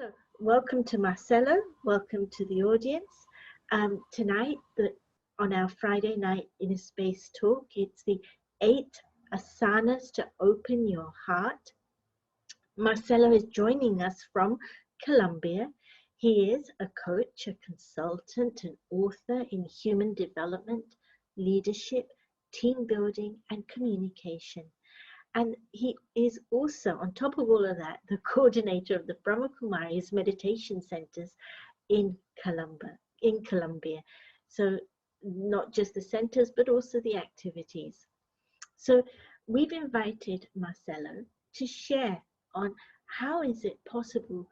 So, welcome to Marcelo, welcome to the audience. Tonight, on our Friday night Inner Space talk, it's the 8 Asanas to open your heart. Marcelo is joining us from Colombia. He is a coach, a consultant, an author in human development, leadership, team building, and communication. And he is also, on top of all of that, the coordinator of the Brahma Kumaris Meditation Centers in Colombia. So not just the centers, but also the activities. So we've invited Marcelo to share on how is it possible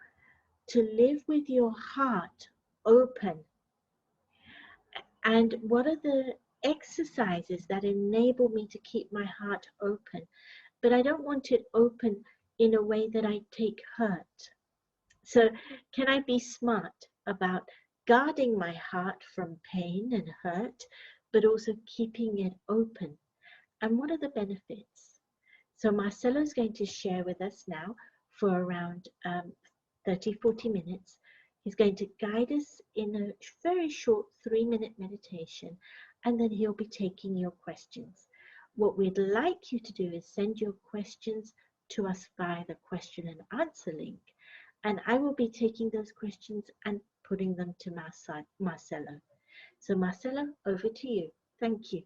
to live with your heart open, and what are the exercises that enable me to keep my heart open. But I don't want it open in a way that I take hurt. So can I be smart about guarding my heart from pain and hurt, but also keeping it open? And what are the benefits? So Marcelo is going to share with us now for around 30-40 minutes. He's going to guide us in a very short 3-minute meditation, and then he'll be taking your questions. What we'd like you to do is send your questions to us via the question and answer link, and I will be taking those questions and putting them to Marcelo. So Marcelo, over to you. Thank you.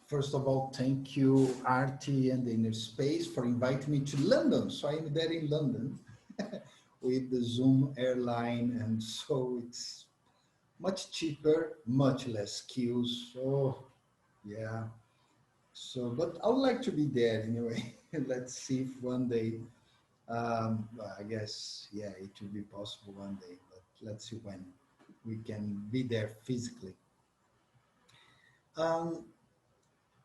First of all, thank you, Artie and the Inner Space, for inviting me to London. So I'm there in London with the Zoom airline, and so it's much cheaper, much less queues. So yeah. So, but I would like to be there anyway. Let's see if one day, well, I guess, yeah, it will be possible one day, but let's see when we can be there physically.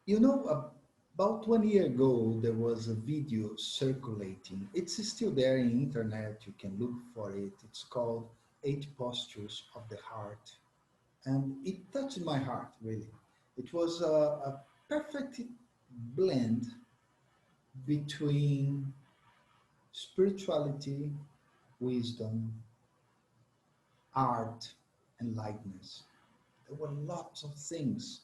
You know, about 1 year ago, there was a video circulating. It's still there in internet. You can look for it. It's called 8 Postures of the Heart. And it touched my heart, really. It was a perfect blend between spirituality, wisdom, art, and lightness. There were lots of things.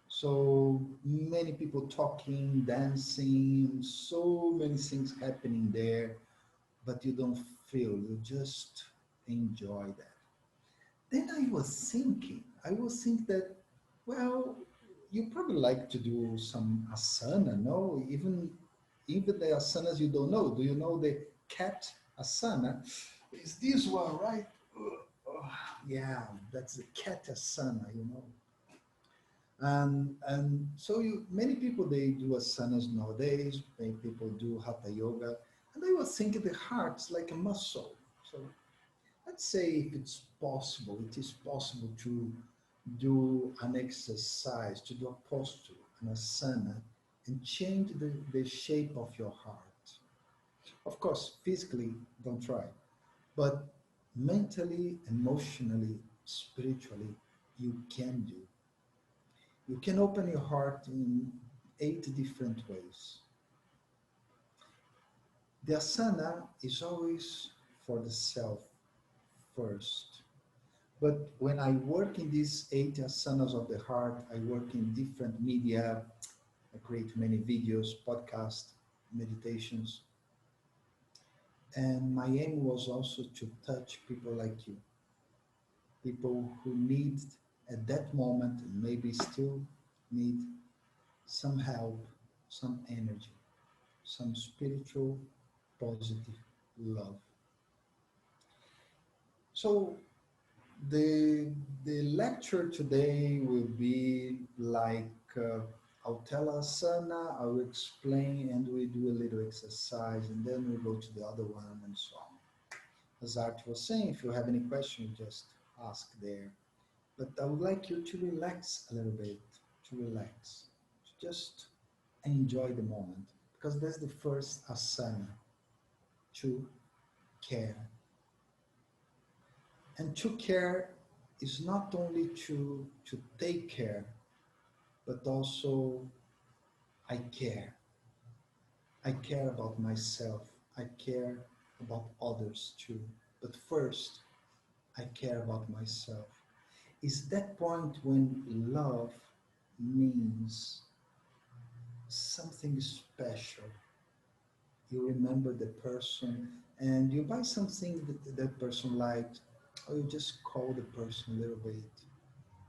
So many people talking, dancing, so many things happening there, but you don't feel, you just enjoy that. Then I was thinking that, well, you probably like to do some asana, no? Even the asanas you don't know. Do you know the cat asana? Is this one, right? Yeah, that's the cat asana, you know. And so many people, they do asanas nowadays. Many people do hatha yoga, and I was thinking the heart's like a muscle. So let's say if it's possible, it is possible to do an exercise, to do a posture, an asana, and change the shape of your heart. Of course, physically, don't try, but mentally, emotionally, spiritually, you can do. You can open your heart in 8 different ways. The asana is always for the self first. But when I work in these 8 asanas of the heart, I work in different media. I create many videos, podcasts, meditations. And my aim was also to touch people like you. People who need at that moment, and maybe still need some help, some energy, some spiritual, positive love. So the lecture today will be like I'll tell asana, I will explain, and we do a little exercise, and then we go to the other one, and so on. As Art was saying, if you have any questions, just ask there. But I would like you to relax a little bit, to relax, to just enjoy the moment, because that's the first asana, to care. And to care is not only to take care, but also I care. I care about myself. I care about others too. But first, I care about myself. Is that point when love means something special. You remember the person and you buy something that person liked, or you just call the person a little bit.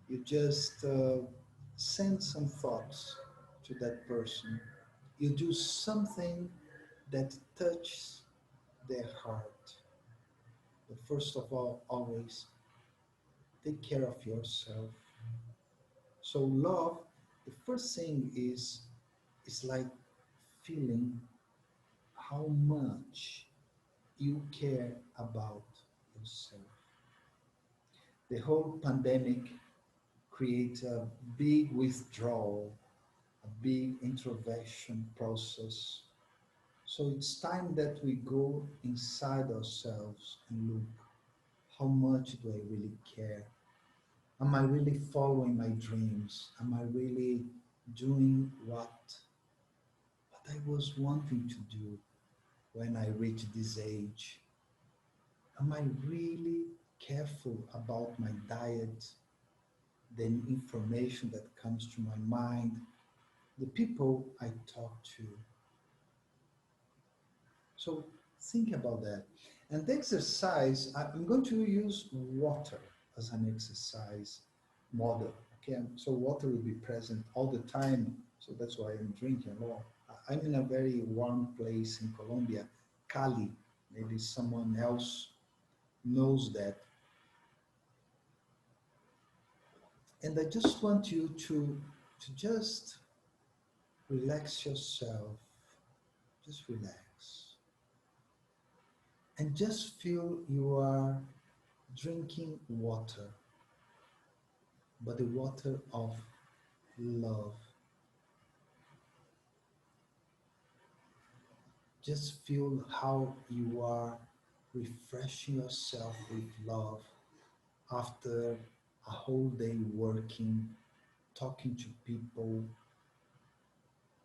You just send some thoughts to that person. You do something that touches their heart. But first of all, always take care of yourself. So love, the first thing is like feeling how much you care about yourself. The whole pandemic created a big withdrawal, a big introversion process. So it's time that we go inside ourselves and look, how much do I really care? Am I really following my dreams? Am I really doing what I was wanting to do when I reach this age? Am I really careful about my diet, the information that comes to my mind, the people I talk to? So think about that. And the exercise, I'm going to use water as an exercise model. Okay, so water will be present all the time. So that's why I'm drinking a lot. I'm in a very warm place in Colombia, Cali. Maybe someone else knows that. And I just want you to just relax yourself. Just relax. And just feel you are drinking water, but the water of love. Just feel how you are refreshing yourself with love after a whole day working, talking to people.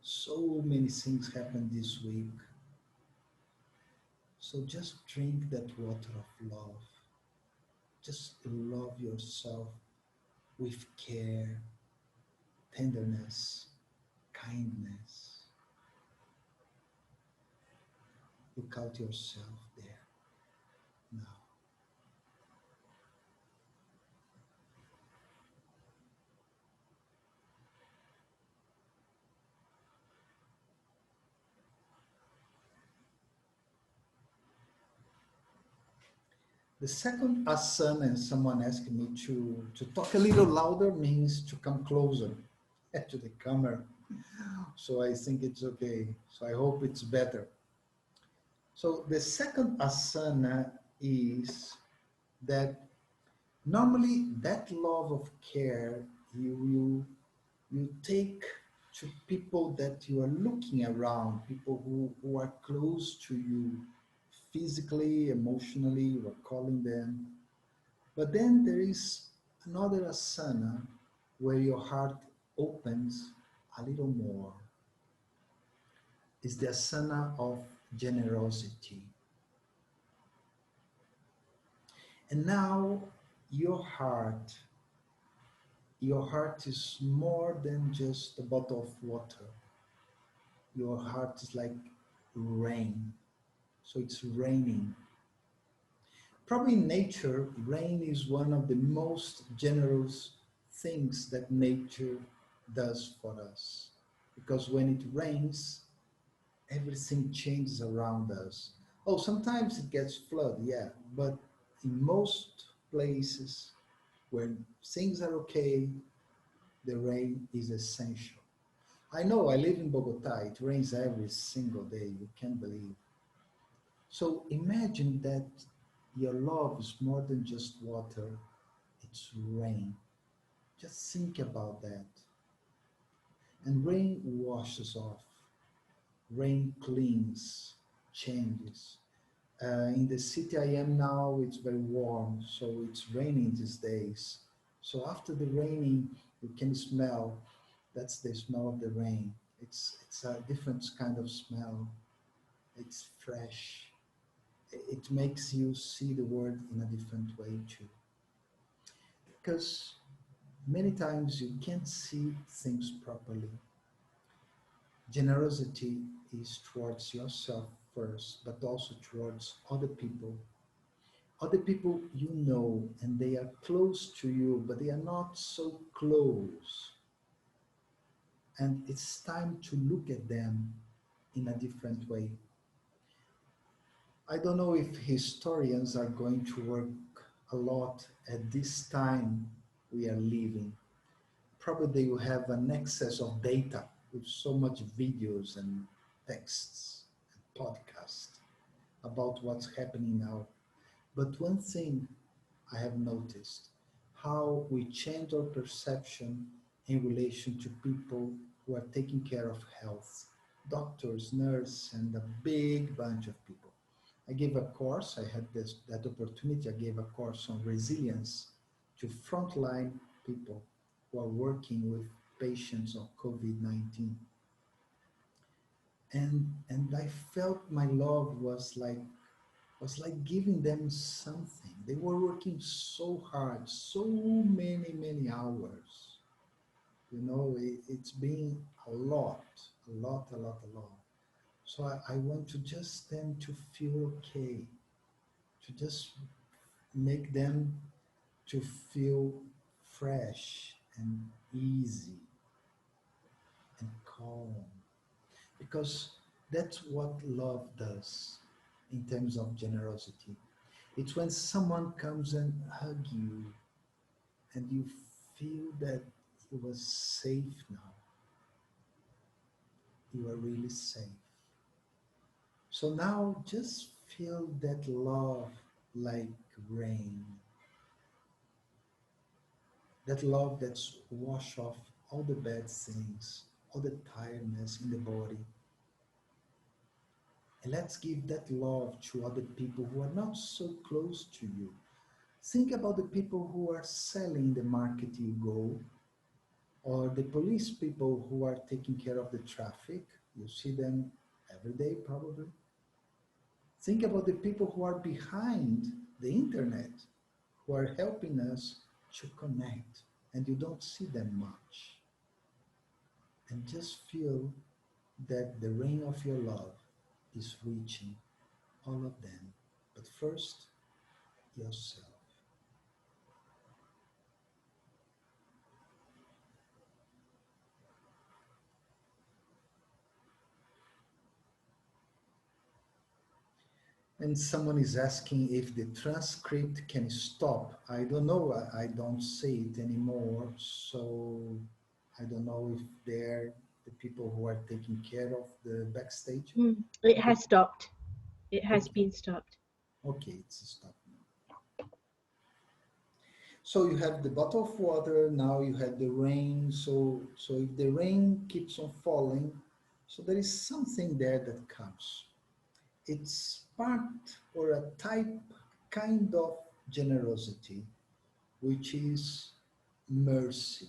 So many things happened this week. So just drink that water of love. Just love yourself with care, tenderness, kindness. Look out yourself there now. The second asana, and someone asked me to talk a little louder, means to come closer to the camera. So I think it's okay. So I hope it's better. So the second asana is that normally that love of care you take to people that you are looking around, people who are close to you physically, emotionally, you are calling them. But then there is another asana where your heart opens a little more. It's the asana of generosity. And now your heart, your heart is more than just a bottle of water. Your heart is like rain. So it's raining. Probably in nature, rain is one of the most generous things that nature does for us. Because when it rains, everything changes around us. Oh, sometimes it gets flood, yeah, but in most places where things are okay, the rain is essential. I know I live in Bogota, it rains every single day, you can't believe. So imagine that your love is more than just water, it's rain. Just think about that. And rain washes off, rain cleans, changes. In the city I am now, it's very warm, so it's raining these days. So after the raining, you can smell, that's the smell of the rain. It's a different kind of smell. It's fresh. It makes you see the world in a different way too. Because many times you can't see things properly. Generosity is towards yourself first, but also towards other people you know, and they are close to you, but they are not so close. And it's time to look at them in a different way. I don't know if historians are going to work a lot at this time we are living. Probably they will have an excess of data with so much videos and texts and podcasts about what's happening now. But one thing I have noticed, how we change our perception in relation to people who are taking care of health, doctors, nurses, and a big bunch of people. I gave a course, I had that opportunity, I gave a course on resilience to frontline people who are working with patients of COVID-19. And I felt my love was like giving them something. They were working so hard, so many hours. It's been a lot, a lot. So I want to just them to feel okay, to just make them to feel fresh and easy and calm. Because that's what love does in terms of generosity. It's when someone comes and hug you and you feel that you are safe now. You are really safe. So now just feel that love like rain. That love that's wash off all the bad things, all the tiredness in the body. And let's give that love to other people who are not so close to you. Think about the people who are selling the market you go, or the police people who are taking care of the traffic. You see them every day probably. Think about the people who are behind the internet, who are helping us to connect, and you don't see them much. And just feel that the rain of your love is reaching all of them. But first, yourself. And someone is asking if the transcript can stop. I don't know. I don't say it anymore. So I don't know if they're the people who are taking care of the backstage. It has stopped. It has Okay, been stopped. okay, it's stopped now. So you have the bottle of water. Now you have the rain. So if the rain keeps on falling, so there is something there that comes. It's part or a type, kind of generosity, which is mercy.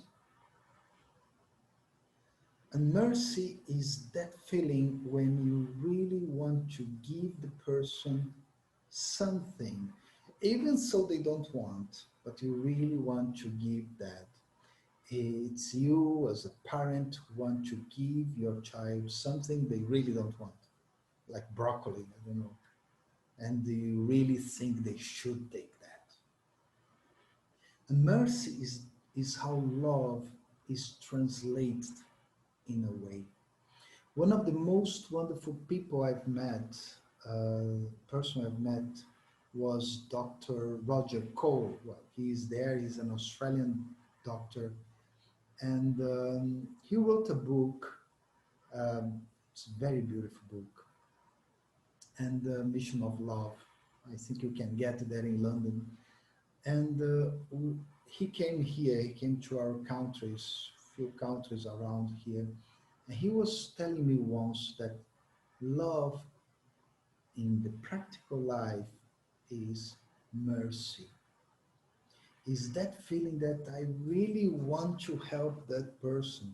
And mercy is that feeling when you really want to give the person something, even so they don't want, but you really want to give that. It's you as a parent who want to give your child something they really don't want, like broccoli, I don't know, and you really think they should take that. And mercy is how love is translated in a way. One of the most wonderful people I've met, person I've met, was Dr. Roger Cole. Well, he's there, he's an Australian doctor, and he wrote a book. It's a very beautiful book, and Mission of Love. I think you can get it there in London. And he came here, he came to our countries, few countries around here, and he was telling me once that love in the practical life is mercy. Is that feeling that I really want to help that person.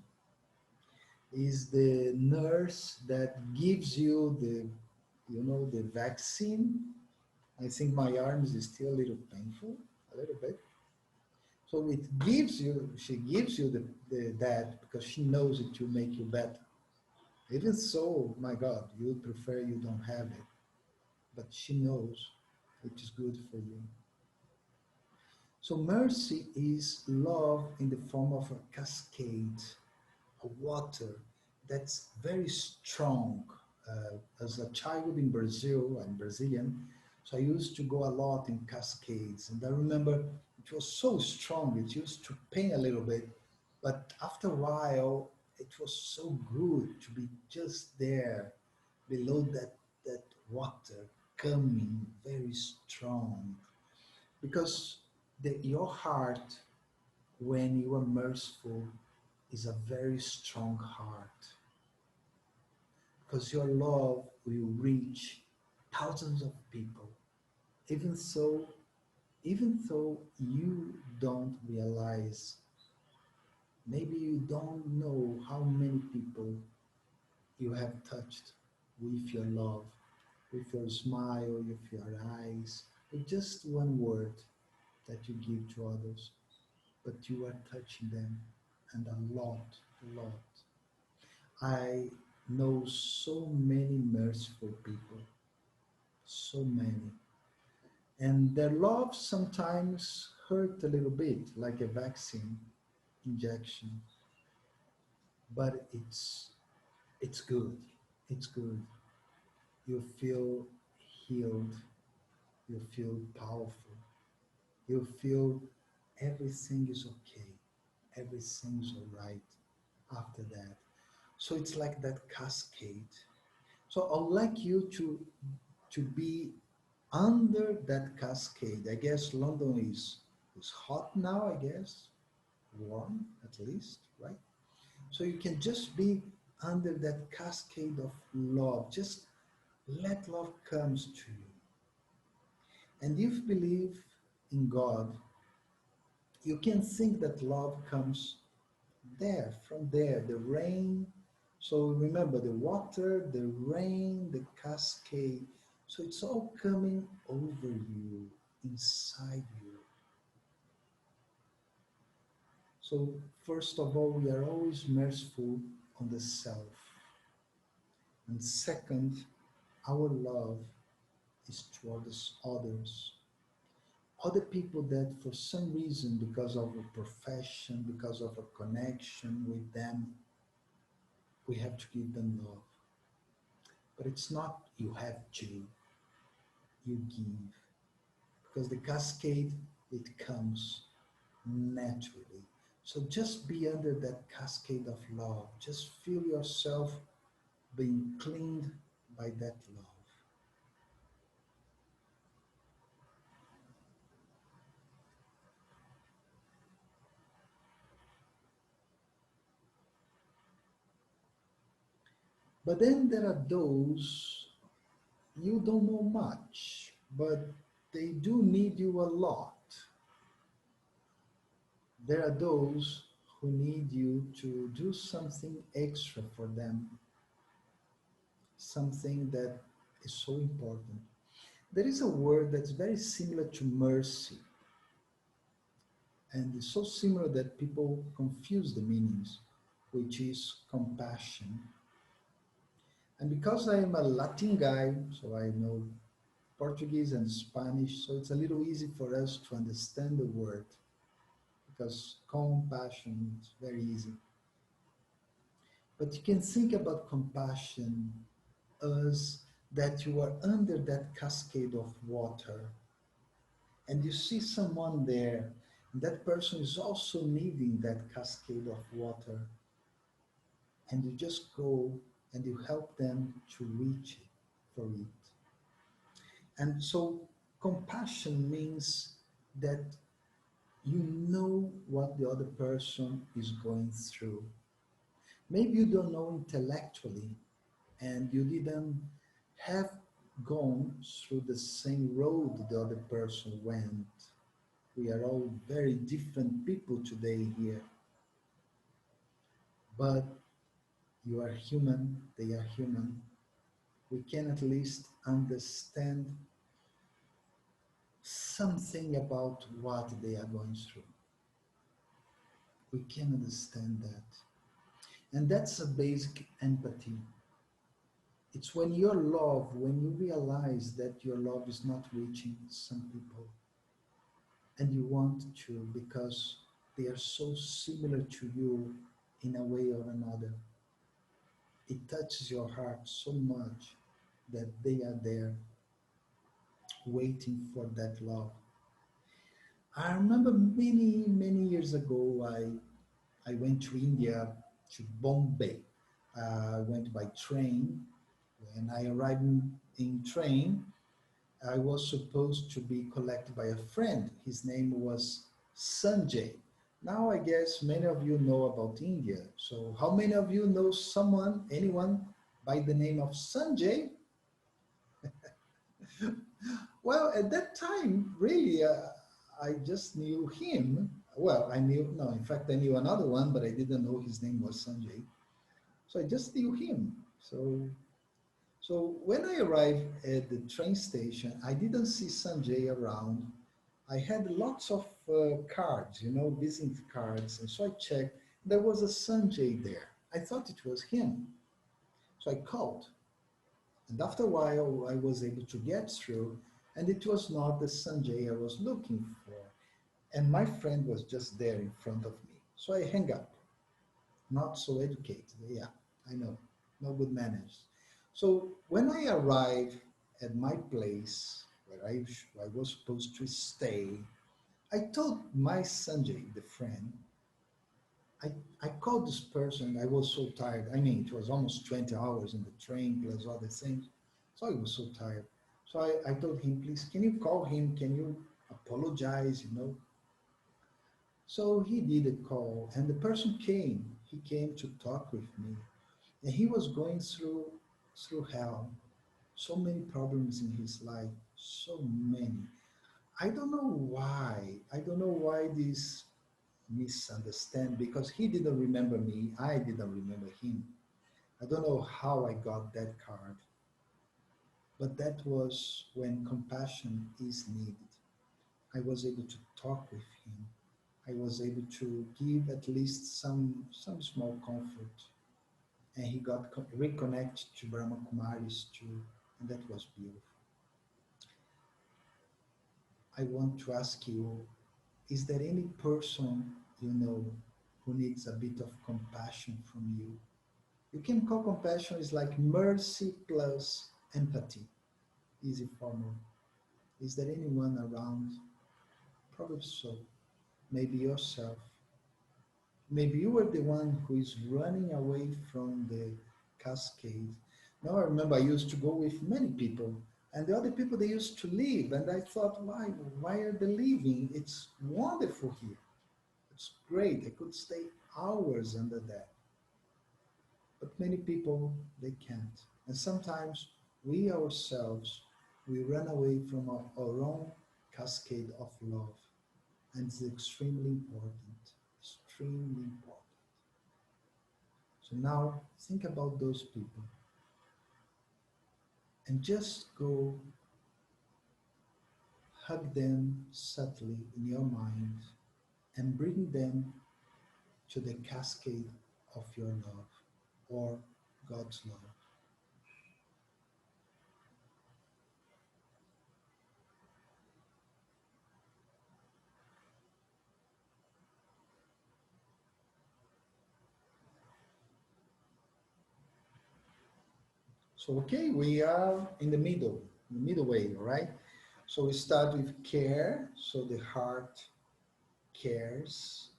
is the nurse that gives you the, you know, the vaccine. I think my arms is still a little painful, a little bit. So it gives you, she gives you that because she knows it will make you better. Even so, my God, you would prefer you don't have it, but she knows it is good for you. So mercy is love in the form of a cascade, a water that's very strong. As a child in Brazil, I'm Brazilian, so I used to go a lot in cascades. And I remember it was so strong, it used to pain a little bit. But after a while, it was so good to be just there below that water coming very strong. Because your heart, when you are merciful, is a very strong heart, because your love will reach thousands of people, even so, even though you don't realize, maybe you don't know how many people you have touched with your love, with your smile, with your eyes, with just one word that you give to others, but you are touching them, and a lot. I know so many merciful people, so many. And their love sometimes hurt a little bit, like a vaccine injection, but it's good. It's good. You feel healed. You feel powerful. You feel everything is okay. Everything's all right after that. So it's like that cascade. So I'd like you to be under that cascade. I guess London is hot now, I guess. Warm at least, right? So you can just be under that cascade of love. Just let love comes to you. And if you believe in God, you can think that love comes there, from there, the rain. So remember the water, the rain, the cascade. So it's all coming over you, inside you. So first of all, we are always merciful on the self. And second, our love is towards others. Other people that for some reason, because of a profession, because of a connection with them, we have to give them love. But it's not you have to, you give. Because the cascade, it comes naturally. So just be under that cascade of love. Just feel yourself being cleaned by that love. But then there are those you don't know much, but they do need you a lot. There are those who need you to do something extra for them, something that is so important. There is a word that's very similar to mercy, and it's so similar that people confuse the meanings, which is compassion. And because I am a Latin guy, so I know Portuguese and Spanish, so it's a little easy for us to understand the word, because compassion is very easy. But you can think about compassion as that you are under that cascade of water and you see someone there, and that person is also needing that cascade of water, and you just go and you help them to reach it, for it. And so compassion means that you know what the other person is going through. Maybe you don't know intellectually, and you didn't have gone through the same road the other person went. We are all very different people today here. But You are human, they are human. We can at least understand something about what they are going through. We can understand that. And that's a basic empathy. It's when your love, when you realize that your love is not reaching some people and you want to because they are so similar to you in a way or another. It touches your heart so much that they are there waiting for that love. I remember many, many years ago, I went to India, to Bombay. I went by train. When I arrived in train, I was supposed to be collected by a friend. His name was Sanjay. Now I guess many of you know about India. So how many of you know someone, anyone by the name of Sanjay? Well, at that time, really, I just knew him. Well, I knew, no, in fact, I knew another one, but I didn't know his name was Sanjay. So I just knew him. So when I arrived at the train station, I didn't see Sanjay around. I had lots of cards, visiting cards. And so I checked. There was a Sanjay there. I thought it was him. So I called. And after a while, I was able to get through. And it was not the Sanjay I was looking for. And my friend was just there in front of me. So I hang up. Not so educated. Yeah, I know. No good manners. So when I arrived at my place where I was supposed to stay, I told my Sanjay, the friend, I, I called this person. I was so tired. I mean, it was almost 20 hours in the train plus other things. So I was so tired. So I told him, please, can you call him? Can you apologize? So he did a call and the person came. He came to talk with me. And he was going through hell. So many problems in his life. So many. I don't know why. I don't know why this misunderstand because he didn't remember me. I didn't remember him. I don't know how I got that card. But that was when compassion is needed. I was able to talk with him. I was able to give at least some small comfort. And he got reconnected to Brahma Kumaris too. And that was beautiful. I want to ask you, is there any person you know who needs a bit of compassion from you? You can call compassion is like mercy plus empathy. Easy formula. Is there anyone around? Probably so. Maybe yourself. Maybe you were the one who is running away from the cascade. Now I remember I used to go with many people, and the other people they used to leave, and I thought, why are they leaving? It's wonderful here. It's great. I could stay hours under that. But many people they can't. And sometimes we ourselves we run away from our own cascade of love. And it's extremely important. Extremely important. So now think about those people and just go hug them subtly in your mind and bring them to the cascade of your love or God's love. So, okay, we are in the middle way, all right? So we start with care, so the heart cares.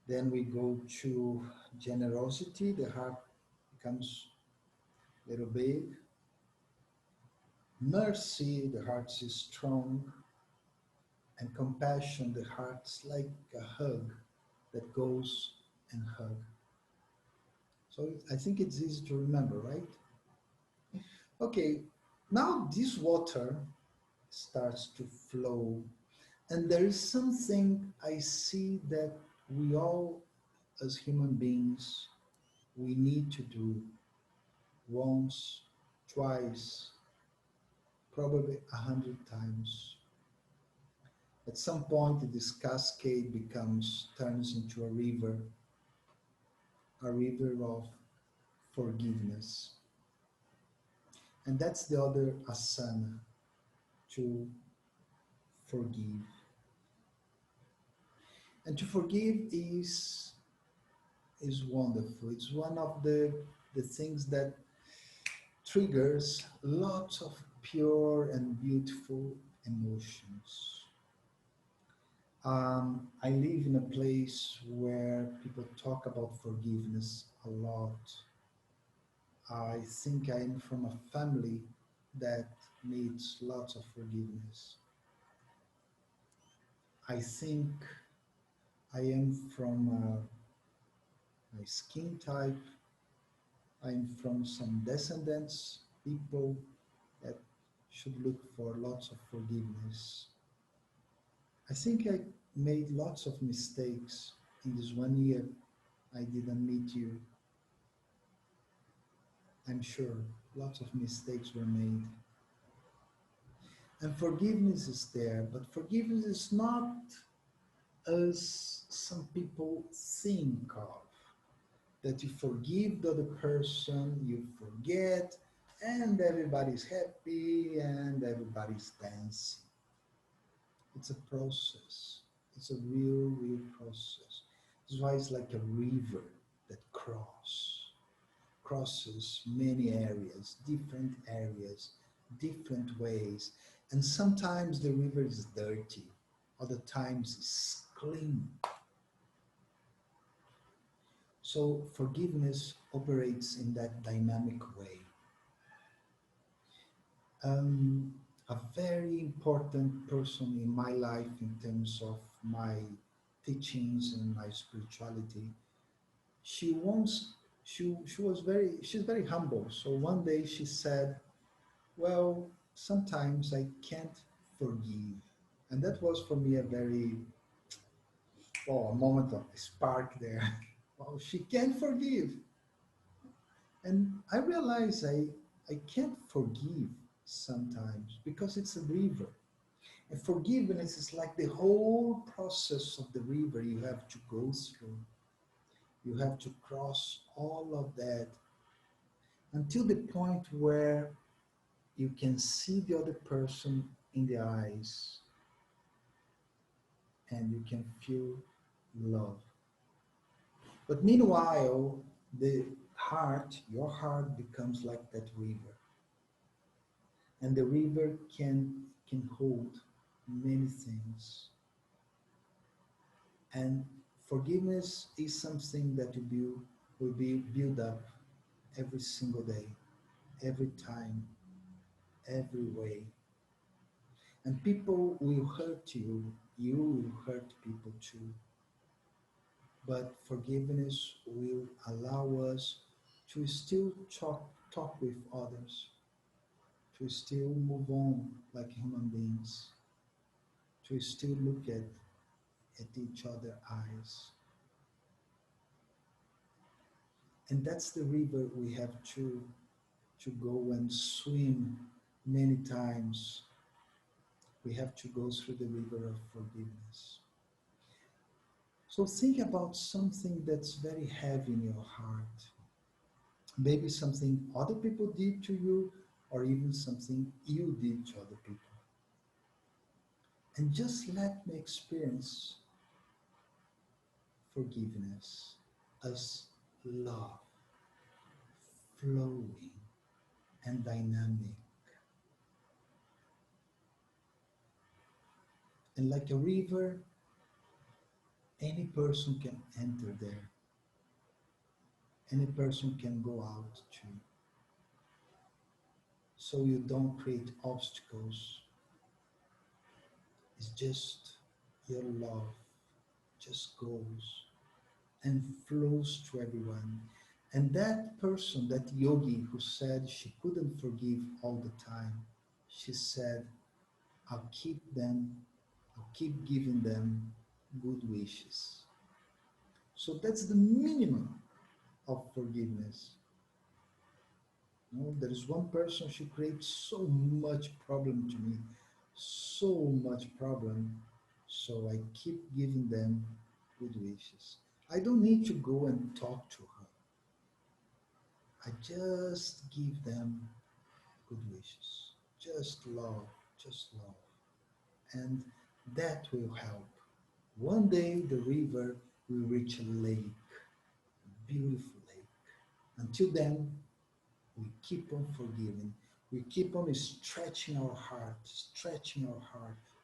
Then we go to generosity, the heart becomes a little big. Mercy, the heart is strong. And compassion, the heart's like a hug that goes and hug. So I think it's easy to remember, right? Okay, now this water starts to flow, and there is something I see that we all, as human beings, we need to do once, twice, probably 100 times. At some point, this cascade turns into a river of forgiveness. And that's the other asana, to forgive. And to forgive is wonderful. It's one of the things that triggers lots of pure and beautiful emotions. I live in a place where people talk about forgiveness a lot. I think I am from a family that needs lots of forgiveness. I think I am from my skin type. I'm from some descendants, people that should look for lots of forgiveness. I think I made lots of mistakes in this 1 year I didn't meet you. I'm sure lots of mistakes were made. And forgiveness is there, but forgiveness is not as some people think of. That you forgive the other person, you forget, and everybody's happy and everybody's dancing. It's a process. It's a real process. That's why it's like a river that crosses many areas, different ways. And sometimes the river is dirty, other times it's clean. So forgiveness operates in that dynamic way. A very important person in my life in terms of my teachings and my spirituality, she's very humble. So one day she said, well, sometimes I can't forgive. And that was for me a moment of spark there. Well, she can't forgive. And I realize I can't forgive sometimes because it's a river. And forgiveness is like the whole process of the river you have to go through. You have to cross all of that until the point where you can see the other person in the eyes and you can feel love. But meanwhile, your heart becomes like that river. And the river can hold many things. And forgiveness is something that will be built up every single day, every time, every way. And people will hurt you, you will hurt people too. But forgiveness will allow us to still talk with others, to still move on like human beings, to still look at each other's eyes. And that's the river we have to go and swim many times. We have to go through the river of forgiveness. So think about something that's very heavy in your heart. Maybe something other people did to you, or even something you did to other people. And just let me experience forgiveness as love, flowing and dynamic. And like a river, any person can enter there. Any person can go out too. So you don't create obstacles. It's just your love just goes and flows to everyone. And that person, that yogi who said she couldn't forgive all the time, she said, I'll keep giving them good wishes. So that's the minimum of forgiveness. No, there is one person, she creates so much problem to me, so much problem. So I keep giving them good wishes. I don't need to go and talk to her. I just give them good wishes. Just love, just love. And that will help. One day the river will reach a lake, a beautiful lake. Until then, we keep on forgiving. We keep on stretching our heart,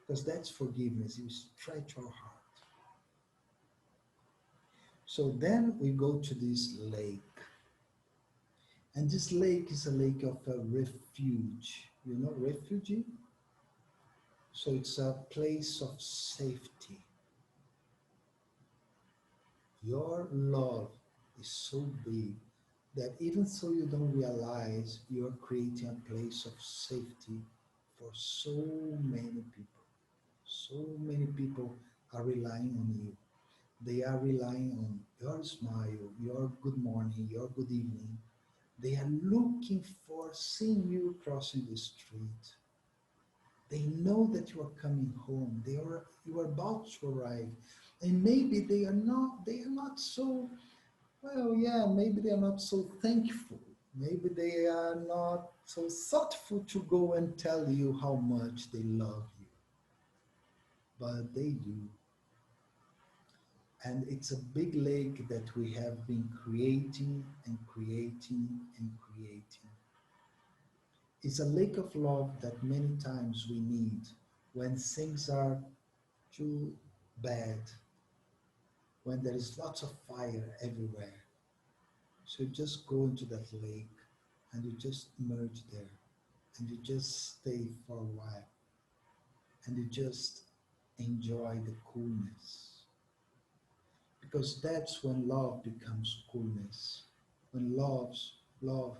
because that's forgiveness. You stretch our heart. So then we go to this lake. And this lake is a lake of a refuge. You know, refugee? So it's a place of safety. Your love is so big that even so you don't realize, you're creating a place of safety for so many people. So many people are relying on you. They are relying on your smile, your good morning, your good evening. They are looking for seeing you crossing the street. They know that you are coming home. You are about to arrive. And maybe they are not so, well, yeah, maybe they are not so thankful. Maybe they are not so thoughtful to go and tell you how much they love you. But they do. And it's a big lake that we have been creating and creating and creating. It's a lake of love that many times we need when things are too bad, when there is lots of fire everywhere. So you just go into that lake and you just merge there and you just stay for a while and you just enjoy the coolness. Because that's when love becomes coolness. When love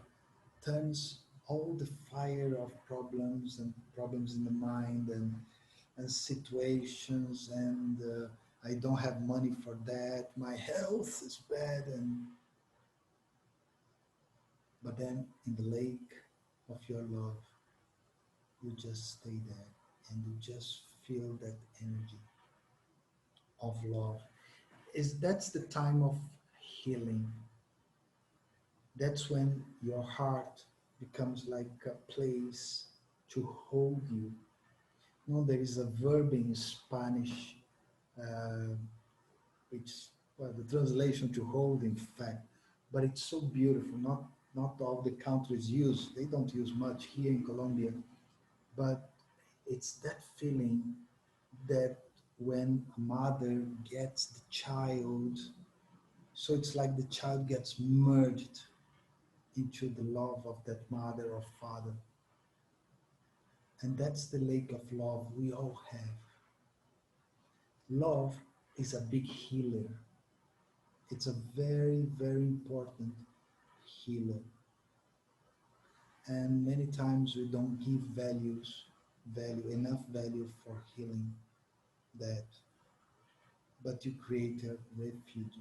turns all the fire of problems in the mind and situations I don't have money for that, my health is bad, but then in the lake of your love, you just stay there and you just feel that energy of love. That's the time of healing. That's when your heart becomes like a place to hold you. You know, there is a verb in Spanish, uh, which, well, the translation to hold, in fact, but it's so beautiful. Not all the countries use. They don't use much here in Colombia, but it's that feeling that when a mother gets the child, so it's like the child gets merged into the love of that mother or father. And that's the lake of love we all have. Love is a big healer. It's a very, very important healer. And many times we don't give enough value for healing that. But you create a refuge.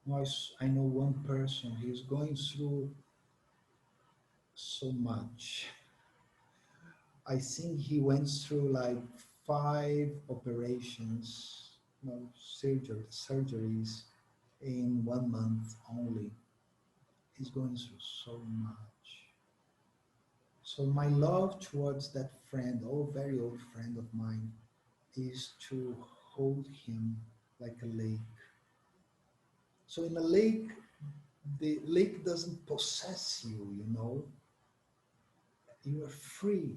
Now, I know one person, he's going through so much. I think he went through like 5 operations, no, surgeries in 1 month only. He's going through so much. So my love towards that friend, very old friend of mine, is to hold him like a lake. So in a lake, the lake doesn't possess you, you know. You are free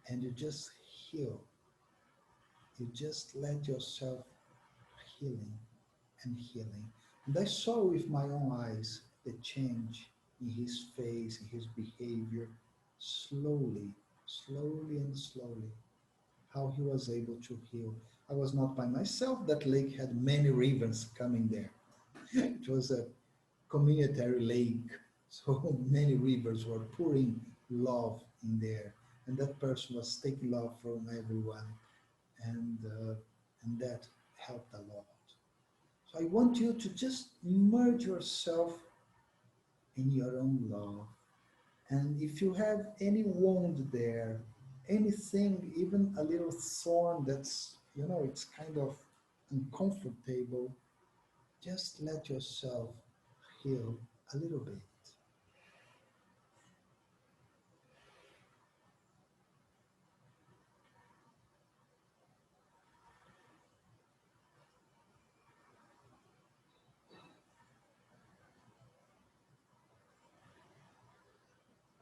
and you just heal. You just let yourself healing and healing. And I saw with my own eyes the change in his face, in his behavior, slowly, slowly and slowly, how he was able to heal. I was not by myself. That lake had many rivers coming there. It was a communitary lake, so many rivers were pouring love in there. And that person was taking love from everyone, and that helped a lot. So I want you to just immerse yourself in your own love. And if you have any wound there, anything, even a little thorn that's, it's kind of uncomfortable, just let yourself heal a little bit.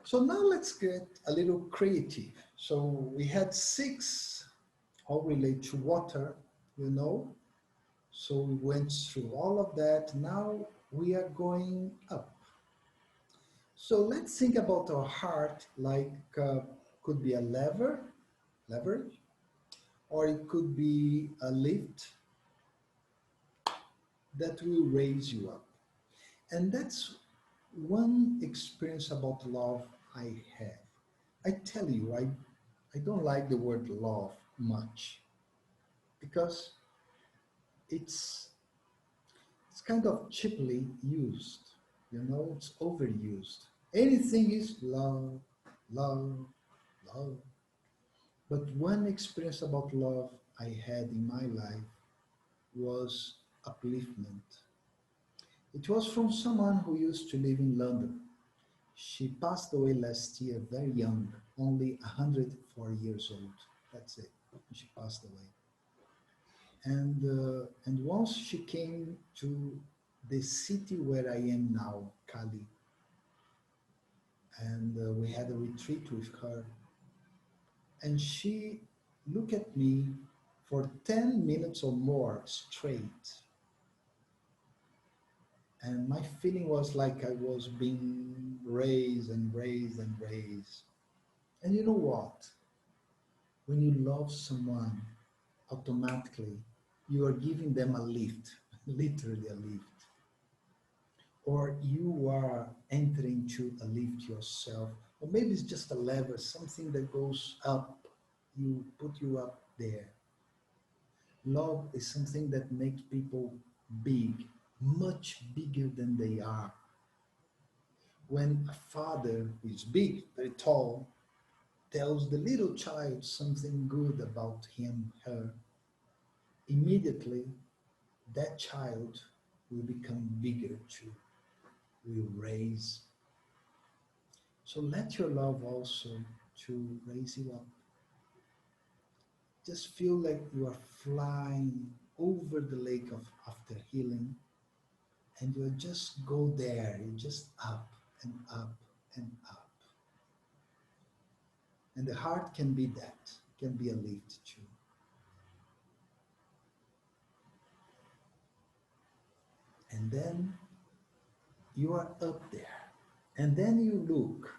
So now let's get a little creative. So we had 6 all relate to water, you know. So we went through all of that. Now we are going up. So let's think about our heart like could be a lever, or it could be a lift that will raise you up. And that's one experience about love I have. I tell you, I don't like the word love much because it's it's kind of cheaply used. It's overused. Anything is love, love, love. But one experience about love I had in my life was upliftment. It was from someone who used to live in London. She passed away last year, very young, only 104 years old. That's it. She passed away. And once she came to the city where I am now, Cali, and we had a retreat with her, and she looked at me for 10 minutes or more straight, and my feeling was like I was being raised and raised and raised. And you know what? When you love someone, automatically you are giving them a lift, literally a lift. Or you are entering to a lift yourself, or maybe it's just a lever, something that goes up, you put you up there. Love is something that makes people big, much bigger than they are. When a father who is big, very tall, tells the little child something good about him, her, immediately that child will become bigger too, will raise. So let your love also to raise you up. Just feel like you are flying over the lake of after healing, and you just go there, you just up and up and up. And the heart can be that, can be a lift too. And then you are up there. And then you look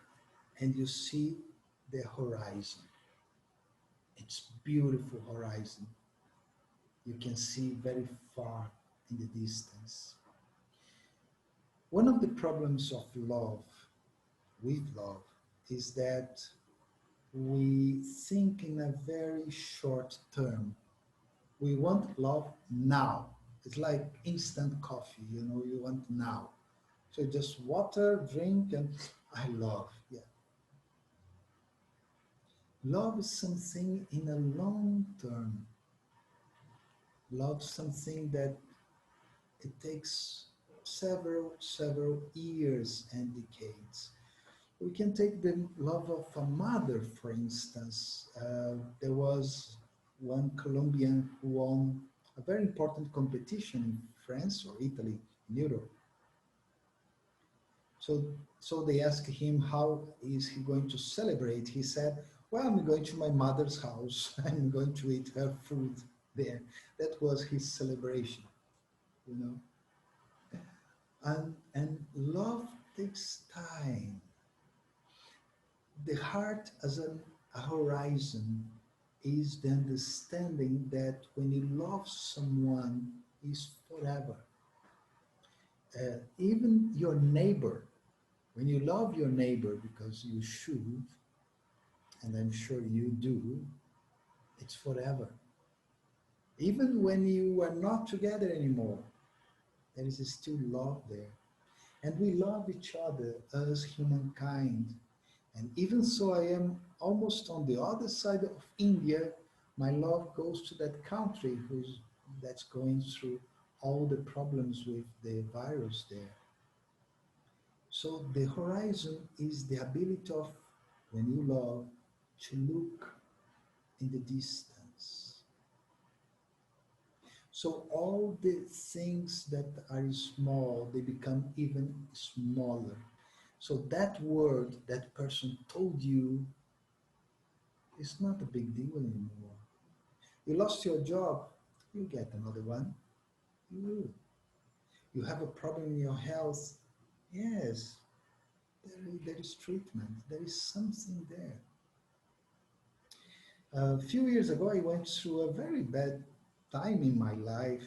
and you see the horizon. It's beautiful horizon. You can see very far in the distance. One of the problems of love, with love, is that we think in a very short term. We want love now. It's like instant coffee, you want now. So just water, drink, and I love. Yeah. Love is something in a long term. Love is something that it takes several years and decades. We can take the love of a mother, for instance. There was one Colombian who won a very important competition in France or Italy, in Europe. So they asked him how is he going to celebrate. He said, well, I'm going to my mother's house. I'm going to eat her food there. That was his celebration, you know. And love takes time. The heart as a horizon is the understanding that when you love someone is forever. Even your neighbor, when you love your neighbor, because you should, and I'm sure you do, it's forever. Even when you are not together anymore, There is still love there. And we love each other as humankind. And even so, I am almost on the other side of India. My love goes to that country that's going through all the problems with the virus there. So the horizon is the ability of, when you love, to look in the distance. So all the things that are small, they become even smaller. So that word that person told you is not a big deal anymore. You lost your job, you get another one. You will. You have a problem in your health, yes, there is treatment. There is something there. A few years ago, I went through a very bad time in my life,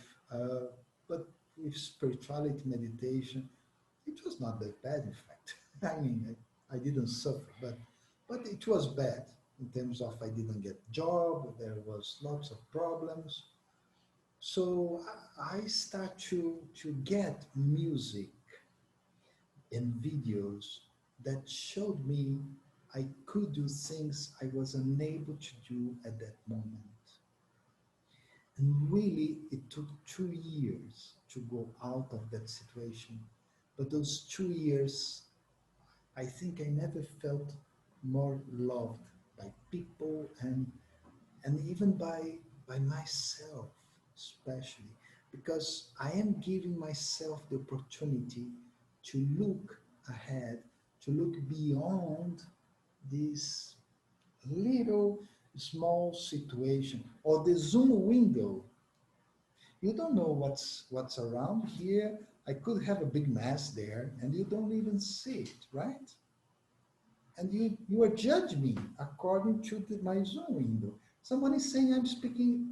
but with spirituality, meditation, it was not that bad, in fact. I mean, I didn't suffer, but it was bad in terms of I didn't get job, there was lots of problems. So I start to get music and videos that showed me I could do things I was unable to do at that moment. And really, it took 2 years to go out of that situation. But those 2 years, I think I never felt more loved by people and even by myself, especially because I am giving myself the opportunity to look ahead, to look beyond this little small situation or the zoom window. You don't know what's around here. I could have a big mess there and you don't even see it, right? And you are judging me according to my Zoom window. Someone is saying I'm speaking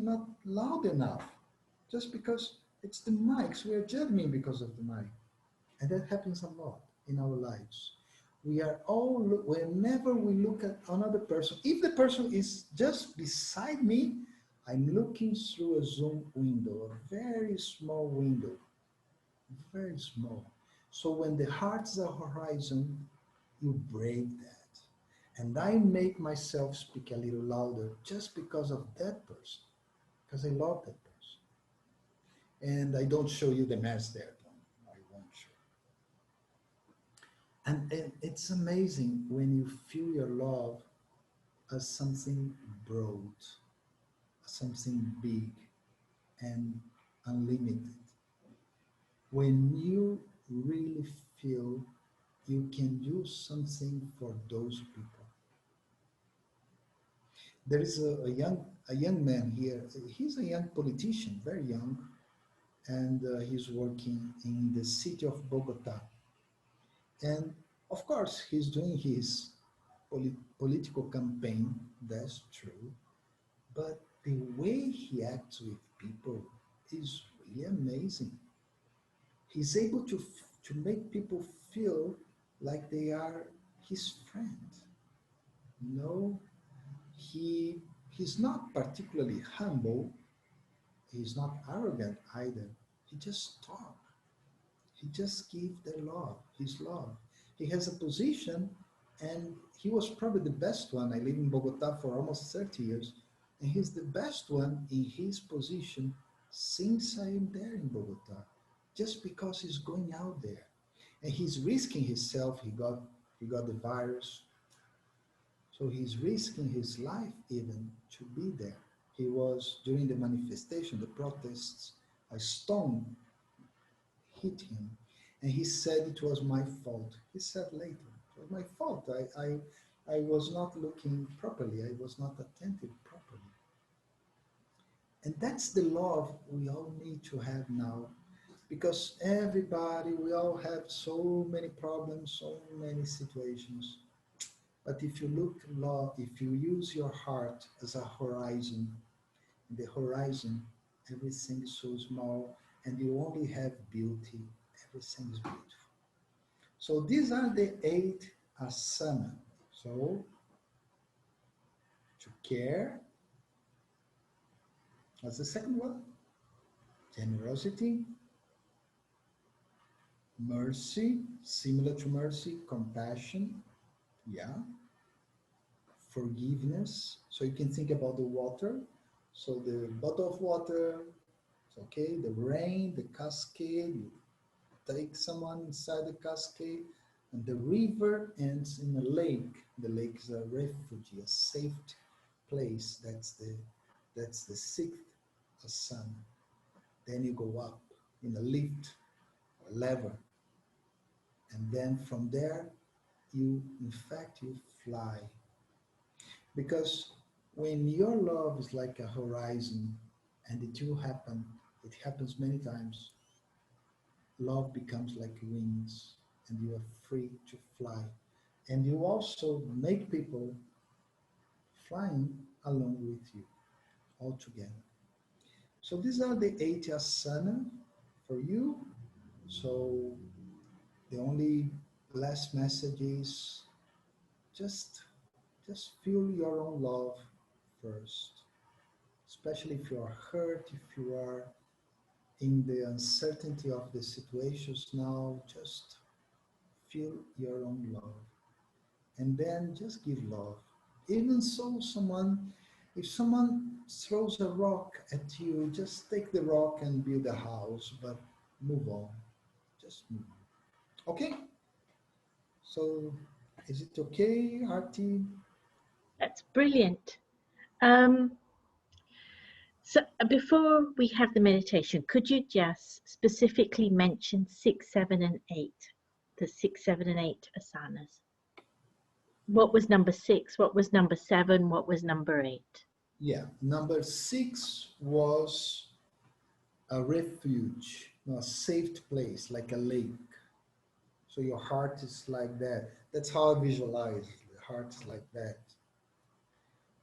not loud enough, just because it's the mics. We are judging me because of the mic, and that happens a lot in our lives. We are all whenever we look at another person, if the person is just beside me, I'm looking through a Zoom window, a very small window, very small. So when the heart's a horizon, you break that. And I make myself speak a little louder just because of that person, because I love that person. And I don't show you the mess there. I won't show. And it's amazing when you feel your love as something broad, something big and unlimited. When you really feel you can do something for those people. There is a young man here. He's a young politician, very young, and he's working in the city of Bogota. And of course, he's doing his political campaign. That's true, but the way he acts with people is really amazing. He's able to make people feel like they are his friend. No, he's not particularly humble. He's not arrogant either. He just talk. He just give the love, his love. He has a position, and he was probably the best one. I live in Bogota for almost 30 years, and he's the best one in his position since I am there in Bogota, just because he's going out there. And he's risking himself. He got the virus, so he's risking his life even to be there. He was, during the manifestation, the protests, a stone hit him. And he said it was my fault. He said later, it was my fault. I was not looking properly. I was not attentive properly. And that's the love we all need to have now. Because everybody, we all have so many problems, so many situations. But if you look love, if you use your heart as a horizon, the horizon, everything is so small, and you only have beauty. Everything is beautiful. So these are the 8 asanas. So to care, what's the second one? Generosity, Mercy, similar to mercy, compassion, yeah. Forgiveness. So you can think about the water. So the bottle of water, it's okay. The rain, the cascade, you take someone inside the cascade, and the river ends in a lake. The lake is a refuge, a safe place. That's the sixth asana. Then you go up in a lift, a lever, and then from there in fact you fly, because when your love is like a horizon and it happens many times. Love becomes like wings and you are free to fly, and you also make people flying along with you all together. So these are the 8 asana for you. So the only last message is just just feel your own love first, especially if you are hurt, if you are in the uncertainty of the situations now. Just feel your own love, and then just give love. Even so, if someone throws a rock at you, just take the rock and build a house, but move on. Just move on. Okay? So, is it okay, Artie? That's brilliant. So before we have the meditation, could you just specifically mention 6, 7, and 8? The 6, 7, and 8 asanas. What was number 6? What was number 7? What was number 8? Yeah, number 6 was a refuge, a safe place, like a lake. So your heart is like that. That's how I visualize. The heart is like that.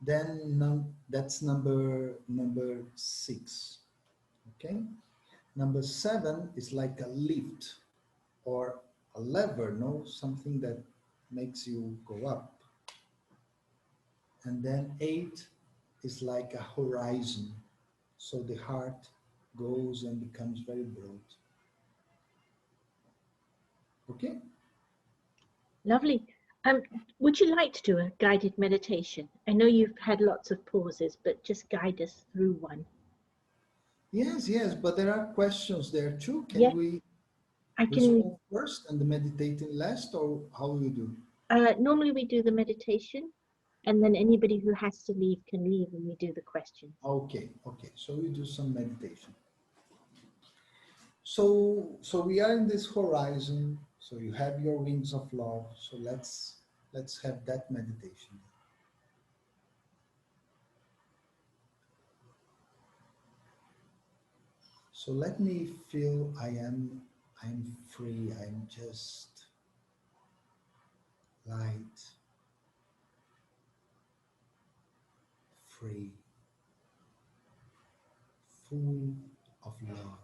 Then that's number 6. Okay. Number 7 is like a lift or a lever, no, something that makes you go up. And then 8 is like a horizon. So the heart goes and becomes very broad. Okay? Lovely. Would you like to do a guided meditation? I know you've had lots of pauses, but just guide us through one. Yes, but there are questions there too. Yeah, Can we I can. resolve first and the meditating last, or how will you do? Normally we do the meditation, and then anybody who has to leave can leave, and we do the questions. Okay. So we do some meditation. So we are in this horizon. So you have your wings of love. So let's have that meditation. So let me feel I'm free. I'm just light, free, full of love.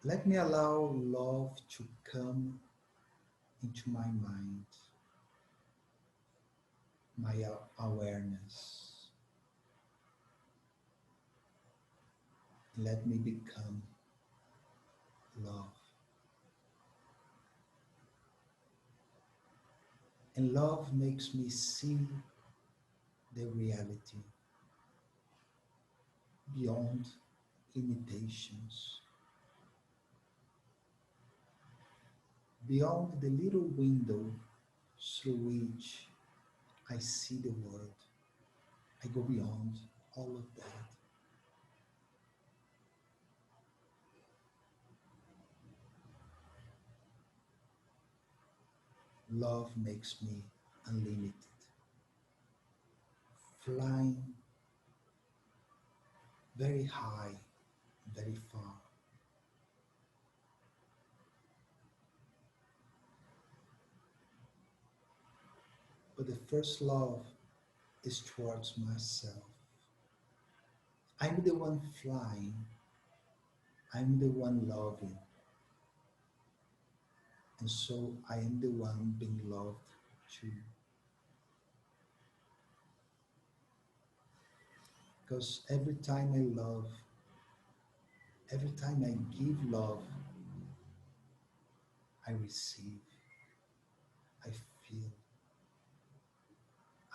Let me allow love to come into my mind, my awareness. Let me become love. And love makes me see the reality beyond limitations, beyond the little window through which I see the world. I go beyond all of that. Love makes me unlimited, flying very high, very far. But the first love is towards myself. I'm the one flying. I'm the one loving. And so I am the one being loved too. Because every time I love, every time I give love, I receive, I feel,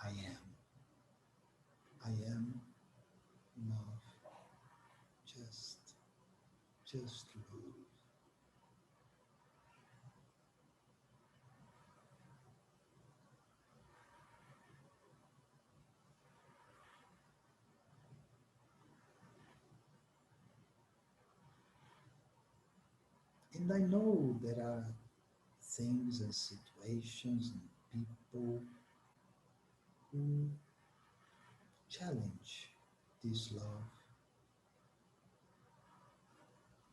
I am. I am love. Just, just love. And I know there are things and situations and people who challenge this love.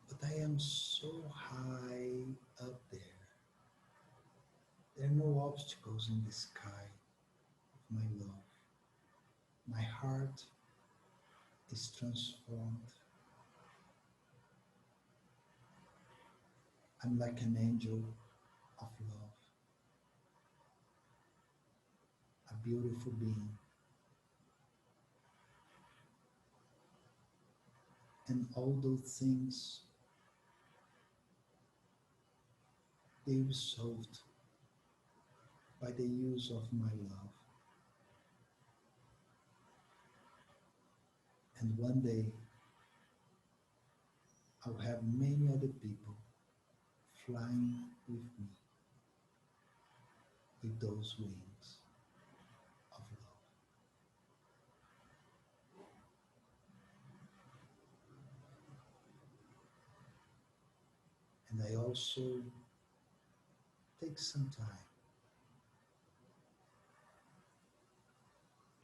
But I am so high up there. There are no obstacles in the sky of my love. My heart is transformed. I'm like an angel of love, a beautiful being. And all those things, they were solved by the use of my love. And one day, I'll have many other people flying with me with those wings of love. And I also take some time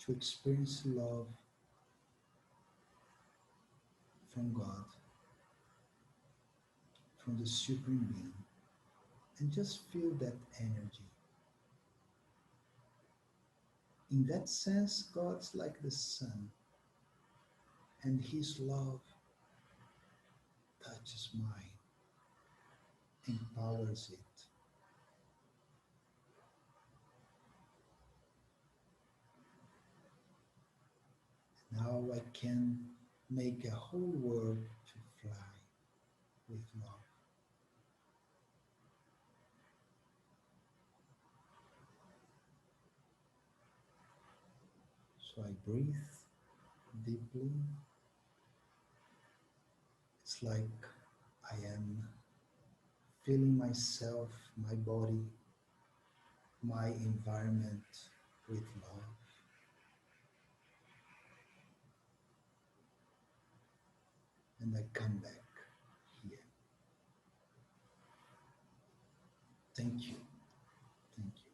to experience love from God, from the Supreme Being, and just feel that energy. In that sense, God's like the sun, and His love touches mine, empowers it. Now I can make a whole world to fly with love. So I breathe deeply. It's like I am filling myself, my body, my environment with love. And I come back here. Thank you. Thank you.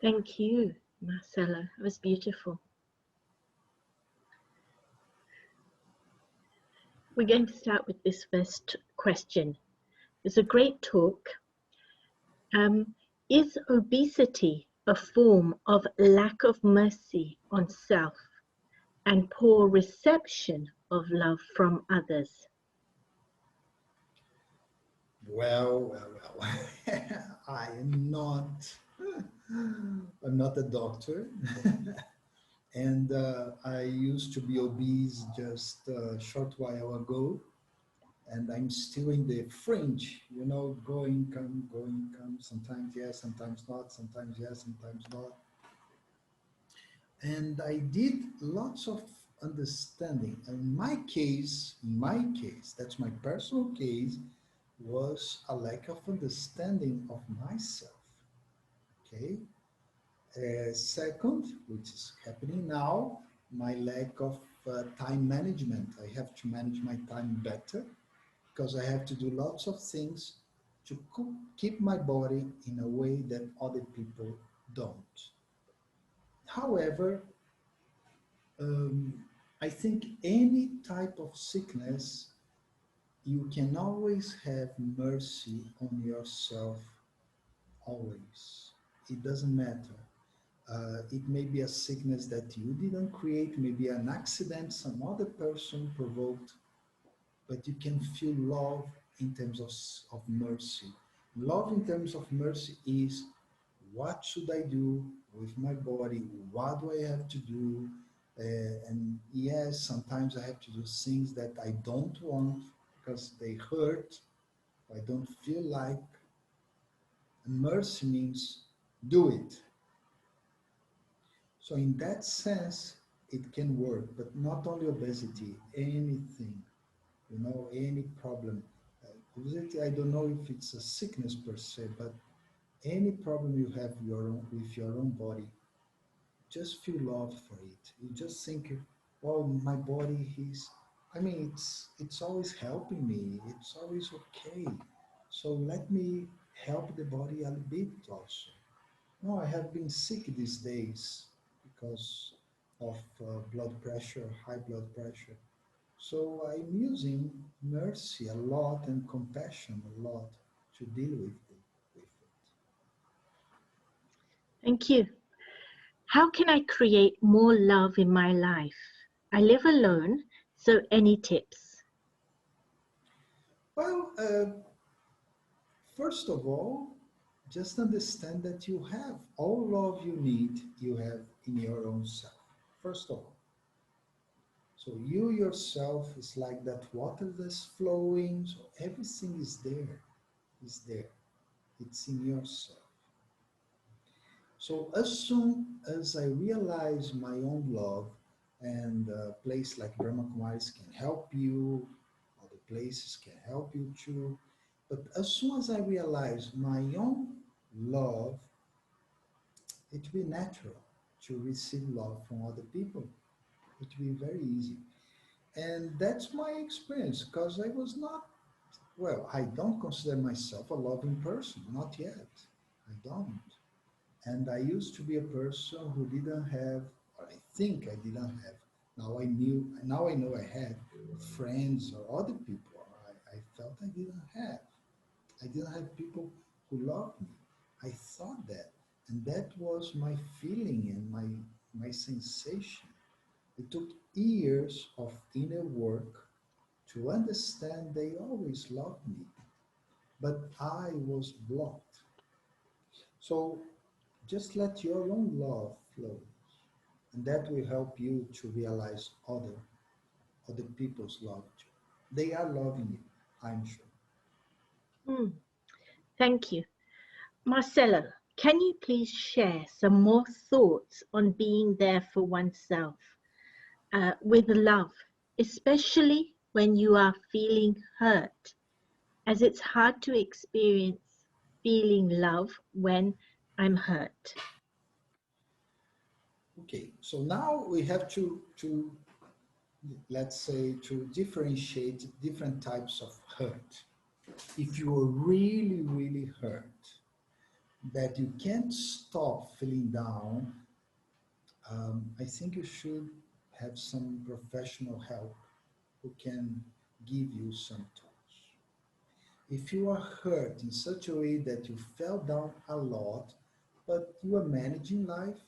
Thank you, Marcelo. It was beautiful. We're going to start with this first question. It's a great talk. Is obesity a form of lack of mercy on self and poor reception of love from others? Well. I am not. I'm not a doctor, and I used to be obese just a short while ago, and I'm still in the fringe, going, come, sometimes yes, sometimes not, sometimes yes, sometimes not. And I did lots of understanding. In my case, that's my personal case, was a lack of understanding of myself. Okay. Second, which is happening now, my lack of time management. I have to manage my time better because I have to do lots of things to keep my body in a way that other people don't. However, um, I think any type of sickness, you can always have mercy on yourself, always. It doesn't matter. It may be a sickness that you didn't create, maybe an accident some other person provoked, but you can feel love in terms of mercy. Love in terms of mercy is, what should I do with my body? What do I have to do? And yes, sometimes I have to do things that I don't want because they hurt, I don't feel like. And mercy means do it. So in that sense, it can work, but not only obesity, anything, any problem. Obesity, I don't know if it's a sickness per se, but any problem you have with your own body, just feel love for it. You just think, well, my body is, I mean, it's always helping me. It's always okay. So let me help the body a bit also. No, I have been sick these days because of blood pressure, high blood pressure. So I'm using mercy a lot and compassion a lot to deal with it. Thank you. How can I create more love in my life? I live alone, so any tips? Well, first of all, just understand that you have all love you need, you have in your own self. First of all. So you yourself is like that water that's flowing, so everything is there, is there. It's in yourself. So as soon as I realize my own love, and a place like Brahma Kumaris can help you, other places can help you too. But as soon as I realize my own love, it will be natural to receive love from other people. It will be very easy. And that's my experience because I was not, well, I don't consider myself a loving person, not yet. I don't. And I used to be a person who didn't have, or I think I didn't have. Now I know I had friends or other people I felt I didn't have. I didn't have people who loved me. I thought that. And that was my feeling and my sensation. It took years of inner work to understand they always loved me, but I was blocked. So just let your own love flow, and that will help you to realize other people's love too. They are loving you, I'm sure. Hmm, thank you. Marcelo, can you please share some more thoughts on being there for oneself with love, especially when you are feeling hurt, as it's hard to experience feeling love when I'm hurt? Okay, so now we have to let's say to differentiate different types of hurt. If you are really, really hurt, that you can't stop feeling down, I think you should have some professional help who can give you some tools. If you are hurt in such a way that you fell down a lot, but you are managing life,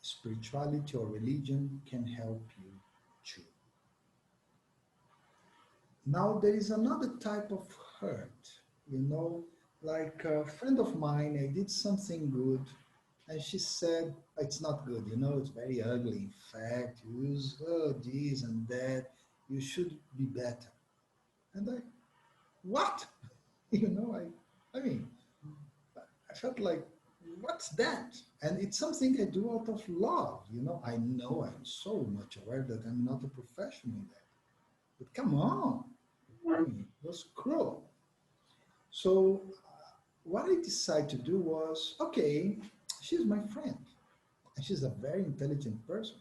spirituality or religion can help you too. Now, there is another type of hurt, you know, like a friend of mine, I did something good, and she said, it's not good, it's very ugly. In fact, you use this and that, you should be better. And I, what? I mean, I felt like, what's that? And it's something I do out of love, I know I'm so much aware that I'm not a professional in that. But come on, I mean, it was cruel. So what I decided to do was, okay, she's my friend, and she's a very intelligent person,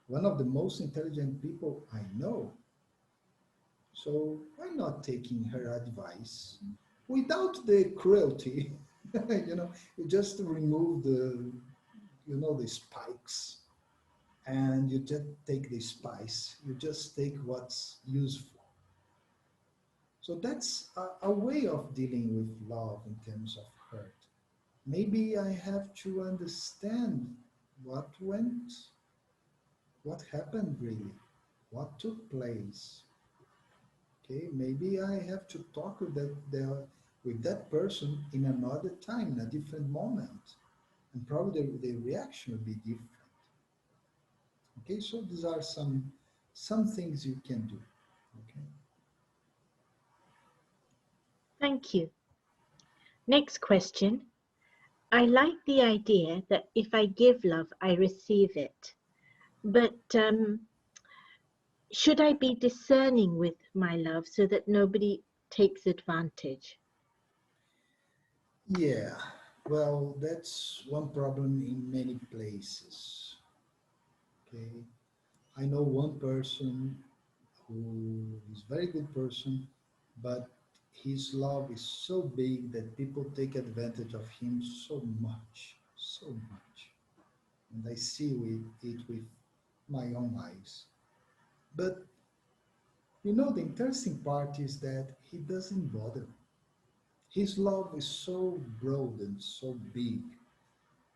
one of the most intelligent people I know. So why not taking her advice without the cruelty? You just remove the spikes, and you just take the spice. You just take what's useful. So that's a way of dealing with love in terms of hurt. Maybe I have to understand what went, what happened really, what took place. Okay, maybe I have to talk with that person in another time, in a different moment, and probably the reaction will be different. Okay, so these are some things you can do. Okay. Thank you. Next question. I like the idea that if I give love, I receive it. But should I be discerning with my love so that nobody takes advantage? Yeah, well, that's one problem in many places. Okay, I know one person who is very good person, but his love is so big that people take advantage of him so much, so much. And I see it with my own eyes. But you know, the interesting part is that he doesn't bother. His love is so broad and so big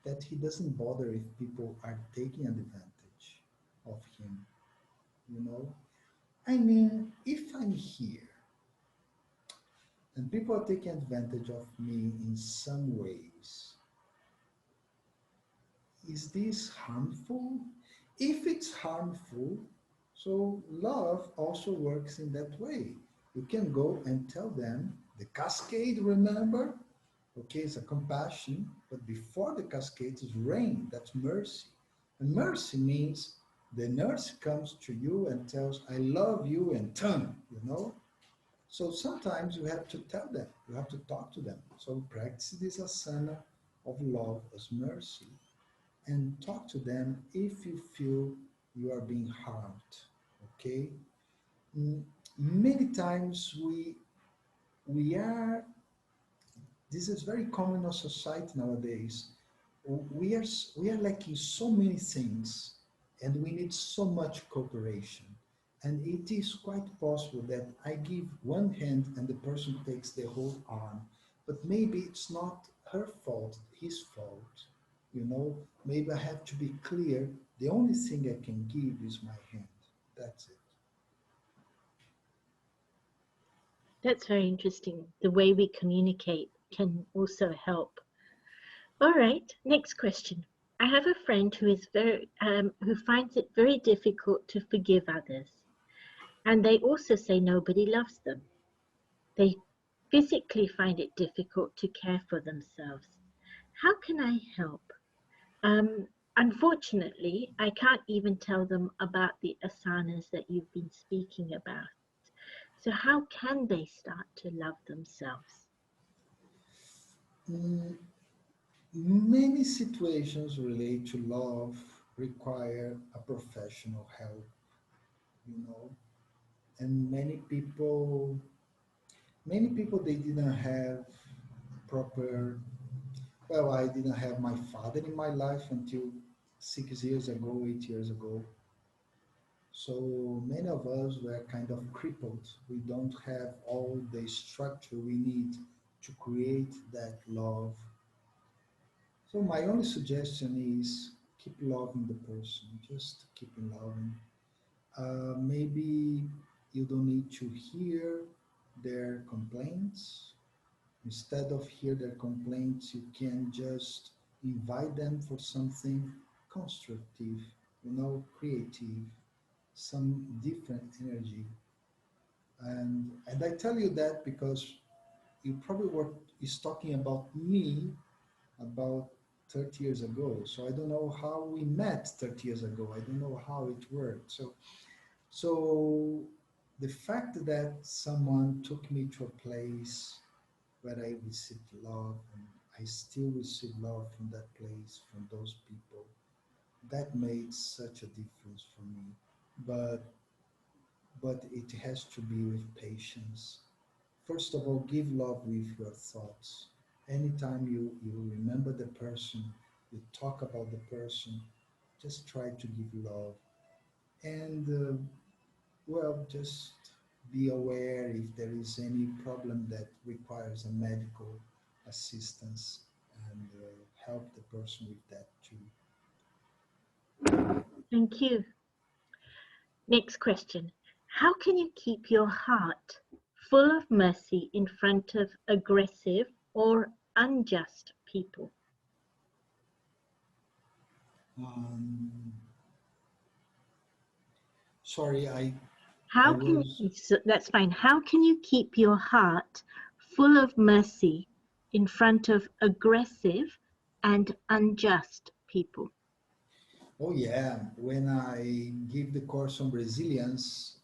that he doesn't bother if people are taking advantage of him, you know? I mean, if I'm here and people are taking advantage of me in some ways, is this harmful? If it's harmful, so love also works in that way. You can go and tell them the cascade, remember? Okay, it's a compassion, but before the cascade is rain, that's mercy. And mercy means the nurse comes to you and tells, I love you and turn, you know? So sometimes you have to tell them, you have to talk to them. So practice this asana of love as mercy and talk to them if you feel you are being harmed. Okay? Mm, Many times we are, this is very common in our society nowadays. We are lacking so many things and we need so much cooperation. And it is quite possible that I give one hand and the person takes the whole arm. But maybe it's not her fault, his fault. You know, maybe I have to be clear. The only thing I can give is my hand. That's it. That's very interesting. The way we communicate can also help. All right, next question. I have a friend who is who finds it very difficult to forgive others, and they also say nobody loves them. They physically find it difficult to care for themselves. How can I help? Unfortunately, I can't even tell them about the asanas that you've been speaking about. So how can they start to love themselves? Mm, Many situations relate to love require a professional help, you know, and many people they didn't have proper. Well, I didn't have my father in my life until 6 years ago, 8 years ago. So many of us were kind of crippled. We don't have all the structure we need to create that love. So my only suggestion is keep loving the person, just keep loving. Maybe you don't need to hear their complaints. Instead of hear their complaints, you can just invite them for something constructive, creative, some different energy. And I tell you that because you probably were is talking about me about 30 years ago. So I don't know how we met 30 years ago. I don't know how it worked. So the fact that someone took me to a place where I received love and I still receive love from that place, from those people, that made such a difference for me. But but it has to be with patience. First of all, give love with your thoughts. Anytime you remember the person, you talk about the person, just try to give love. And, just be aware if there is any problem that requires a medical assistance and help the person with that too. Thank you. Next question. How can you keep your heart full of mercy in front of aggressive or unjust people? Um, Sorry, I How can, was. that's fine. How can you keep your heart full of mercy in front of aggressive and unjust people? Oh yeah, when I give the course on resilience,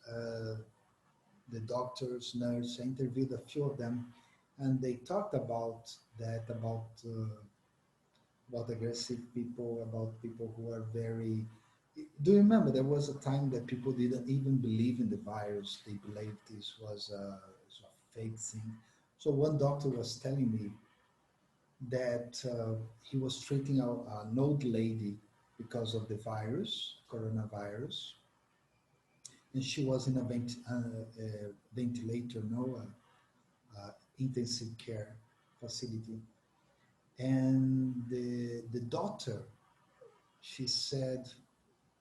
the doctors, nurse, I interviewed a few of them, and they talked about that, about aggressive people, about people who are very. Do you remember there was a time that people didn't even believe in the virus? They believed this was a fake thing. So one doctor was telling me that he was treating an old lady because of the virus, coronavirus, and she was in a ventilator, no, intensive care facility. And the daughter, she said,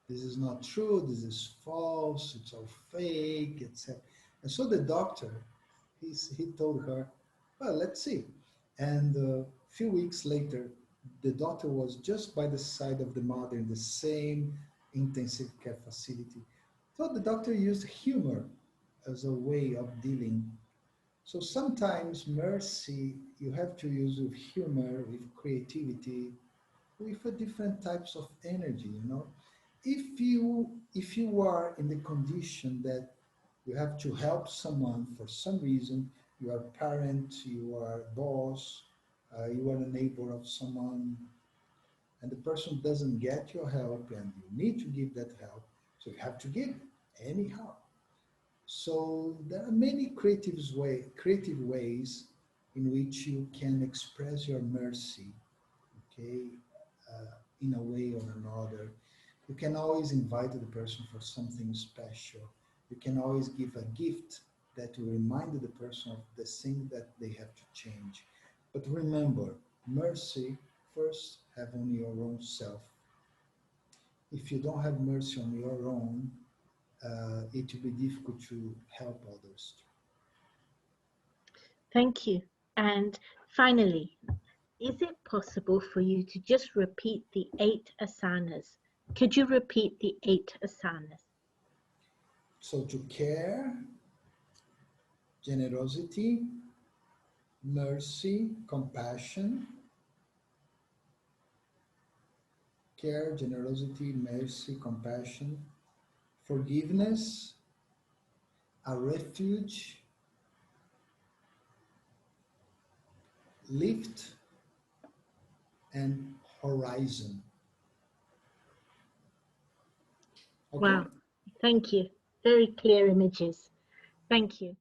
"This is not true. This is false. It's all fake, etc." And so the doctor, he told her, "Well, let's see." And a few weeks later, the daughter was just by the side of the mother in the same intensive care facility. So the doctor used humor as a way of dealing. So sometimes mercy you have to use with humor, with creativity, with a different types of energy, you know. If you are in the condition that you have to help someone for some reason, you are a parent, you are a boss, you are a neighbor of someone, and the person doesn't get your help and you need to give that help, so you have to give anyhow. So there are many creative ways in which you can express your mercy, okay, in a way or another. You can always invite the person for something special. You can always give a gift that will remind the person of the thing that they have to change. But remember, mercy first have on your own self. If you don't have mercy on your own, it will be difficult to help others. Thank you. And finally, is it possible for you to just repeat the 8 asanas? Could you repeat the 8 asanas? So to care, generosity, mercy, compassion, care, generosity, mercy, compassion, forgiveness, a refuge, lift, and horizon. Okay? Wow. Thank you. Very clear images. Thank you.